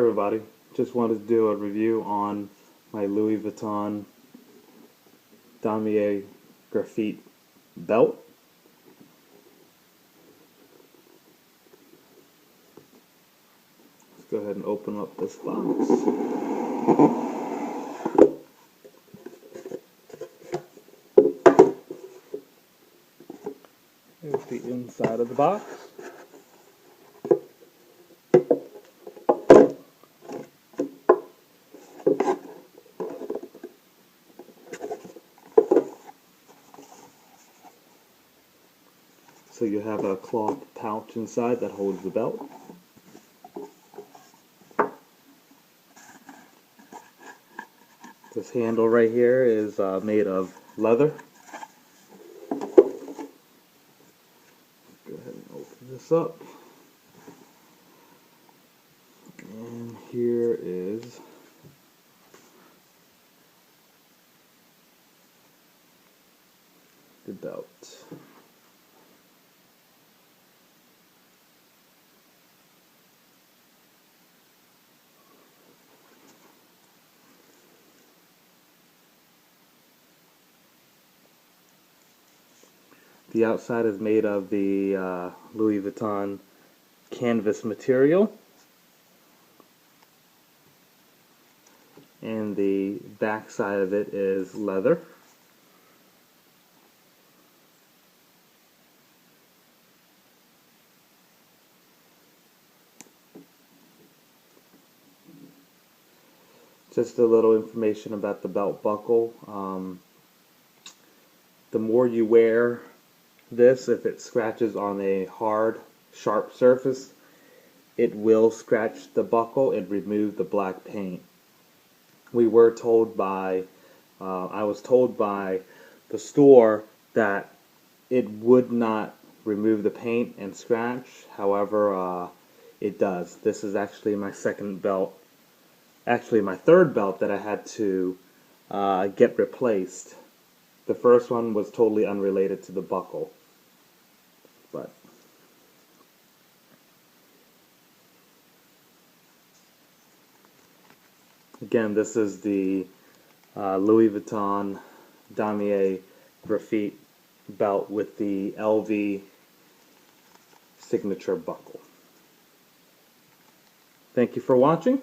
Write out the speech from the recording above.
everybody. Just wanted to do a review on my Louis Vuitton Damier Graphite belt. Let's go ahead and open up this box. Here's the inside of the box. So you have a cloth pouch inside that holds the belt. This handle right here is made of leather. Go ahead and open this up. And here is the belt. The outside is made of the Louis Vuitton canvas material, and the back side of it is leather. Just a little information about the belt buckle. The more you wear this, if it scratches on a hard, sharp surface, it will scratch the buckle and remove the black paint. We were told by, I was told by the store that it would not remove the paint and scratch. However, it does. This is actually my second belt, actually my third belt that I had to get replaced. The first one was totally unrelated to the buckle. But again, this is the Louis Vuitton Damier Graphite belt with the LV signature buckle. Thank you for watching.